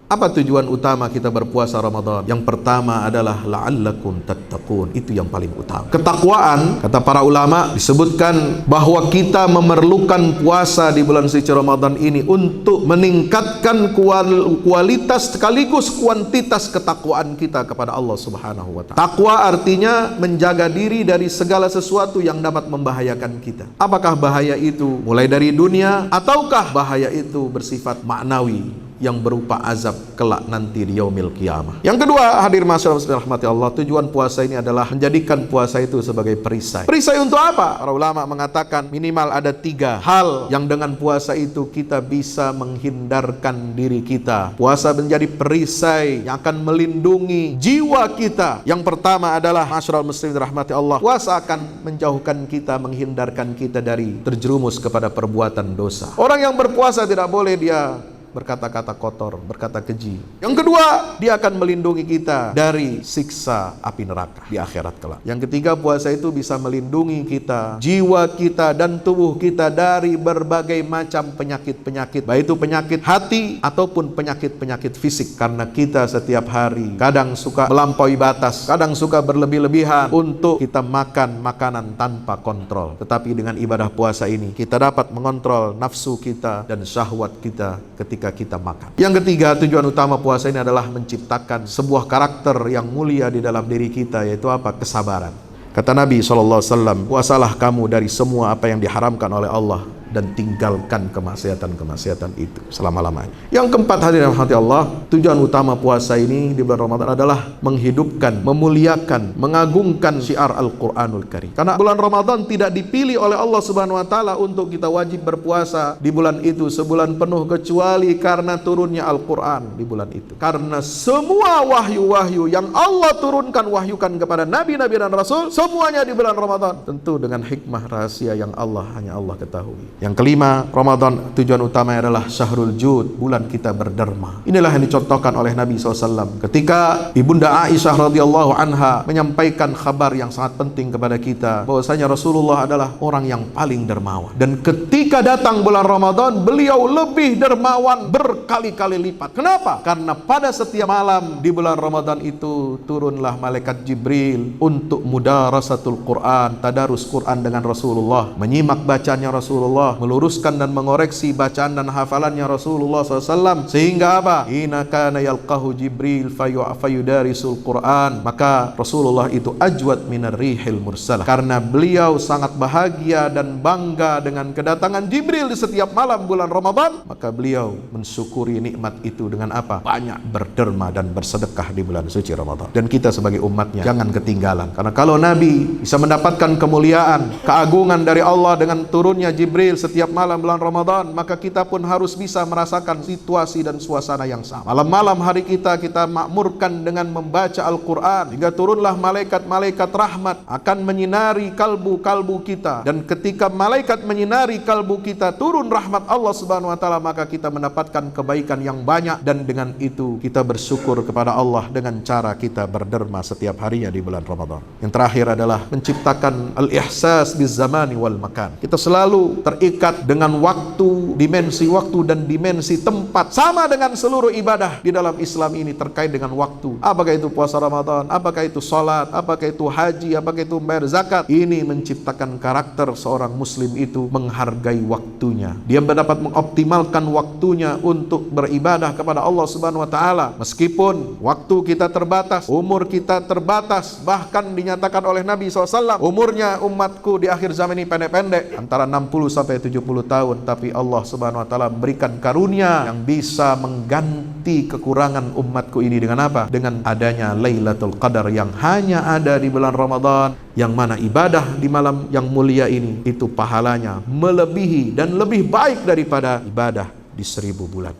Apa tujuan utama kita berpuasa Ramadan? Yang pertama adalah la'allakum tattaqun. Itu yang paling utama. Ketakwaan, kata para ulama, disebutkan bahwa kita memerlukan puasa di bulan suci Ramadan ini untuk meningkatkan kualitas sekaligus kuantitas ketakwaan kita kepada Allah Subhanahu wa taala. Takwa artinya menjaga diri dari segala sesuatu yang dapat membahayakan kita. Apakah bahaya itu mulai dari dunia ataukah bahaya itu bersifat maknawi yang berupa azab kelak nanti di yaumil qiyamah. Yang kedua, hadir masyarakat rahmati Allah, tujuan puasa ini adalah menjadikan puasa itu sebagai perisai. Perisai untuk apa? Para ulama mengatakan minimal ada 3 hal yang dengan puasa itu kita bisa menghindarkan diri kita. Puasa menjadi perisai yang akan melindungi jiwa kita. Yang pertama adalah masyarakat muslimin rahmati Allah, puasa akan menjauhkan kita, menghindarkan kita dari terjerumus kepada perbuatan dosa. Orang yang berpuasa tidak boleh dia berkata-kata kotor, berkata keji. Yang kedua, dia akan melindungi kita dari siksa api neraka di akhirat kelak. Yang ketiga, puasa itu bisa melindungi kita, jiwa kita dan tubuh kita dari berbagai macam penyakit-penyakit, baik itu penyakit hati ataupun penyakit-penyakit fisik. Karena kita setiap hari kadang suka melampaui batas, kadang suka berlebih-lebihan untuk kita makan makanan tanpa kontrol. Tetapi dengan ibadah puasa ini, kita dapat mengontrol nafsu kita dan syahwat kita ketika kita makan. Yang ketiga, tujuan utama puasa ini adalah menciptakan sebuah karakter yang mulia di dalam diri kita, yaitu apa? Kesabaran. Kata Nabi SAW, puasalah kamu dari semua apa yang diharamkan oleh Allah dan tinggalkan kemaksiatan-kemaksiatan itu selama-lamanya. Yang keempat, hadirin rahmati Allah, tujuan utama puasa ini di bulan Ramadan adalah menghidupkan, memuliakan, mengagungkan syiar Al-Quranul Karim. Karena bulan Ramadan tidak dipilih oleh Allah Subhanahu wa taala untuk kita wajib berpuasa di bulan itu sebulan penuh, kecuali karena turunnya Al-Quran di bulan itu. Karena semua wahyu-wahyu yang Allah turunkan, wahyukan kepada nabi-nabi dan rasul, semuanya di bulan Ramadan, tentu dengan hikmah rahasia yang hanya Allah ketahui. Yang kelima, Ramadan tujuan utamanya adalah syahrul jud, bulan kita berderma. Inilah yang dicontohkan oleh Nabi SAW ketika Ibunda Aisyah radhiyallahu anha menyampaikan kabar yang sangat penting kepada kita, bahwasanya Rasulullah adalah orang yang paling dermawan. Dan ketika datang bulan Ramadan, beliau lebih dermawan berkali-kali lipat. Kenapa? Karena pada setiap malam di bulan Ramadan itu turunlah malaikat Jibril untuk mudarasatul Quran, tadarus Quran dengan Rasulullah, menyimak bacaannya Rasulullah, meluruskan dan mengoreksi bacaan dan hafalannya Rasulullah SAW. Sehingga apa? Ina kana yalqahu Jibril fayudarisul Quran. Maka Rasulullah itu ajwad minar rihil mursalah. Karena beliau sangat bahagia dan bangga dengan kedatangan Jibril di setiap malam bulan Ramadan, maka beliau mensyukuri nikmat itu dengan apa? Banyak berderma dan bersedekah di bulan suci Ramadan. Dan kita sebagai umatnya jangan ketinggalan. Karena kalau Nabi bisa mendapatkan kemuliaan, keagungan dari Allah dengan turunnya Jibril setiap malam bulan Ramadan, maka kita pun harus bisa merasakan situasi dan suasana yang sama. Malam-malam hari kita makmurkan dengan membaca Al-Quran, hingga turunlah malaikat-malaikat rahmat akan menyinari kalbu-kalbu kita. Dan ketika malaikat menyinari kalbu kita, turun rahmat Allah Subhanahu wa taala, maka kita mendapatkan kebaikan yang banyak. Dan dengan itu kita bersyukur kepada Allah dengan cara kita berderma setiap harinya di bulan Ramadan. Yang terakhir adalah menciptakan al-ihsas bizamani wal makan. Kita selalu terikat dengan waktu, dimensi waktu dan dimensi tempat. Sama dengan seluruh ibadah di dalam Islam ini terkait dengan waktu. Apakah itu puasa Ramadan, apakah itu sholat, apakah itu haji, apakah itu membayar zakat. Ini menciptakan karakter seorang muslim itu menghargai waktunya. Dia dapat mengoptimalkan waktunya untuk beribadah kepada Allah Subhanahu wa taala. Meskipun waktu kita terbatas, umur kita terbatas, bahkan dinyatakan oleh Nabi SAW, umurnya umatku di akhir zaman ini pendek-pendek, antara 60 sampai 70 tahun, tapi Allah Subhanahu wa taala memberikan karunia yang bisa mengganti kekurangan umatku ini dengan apa? Dengan adanya Lailatul Qadar yang hanya ada di bulan Ramadan, yang mana ibadah di malam yang mulia ini itu pahalanya melebihi dan lebih baik daripada ibadah di 1000 bulan.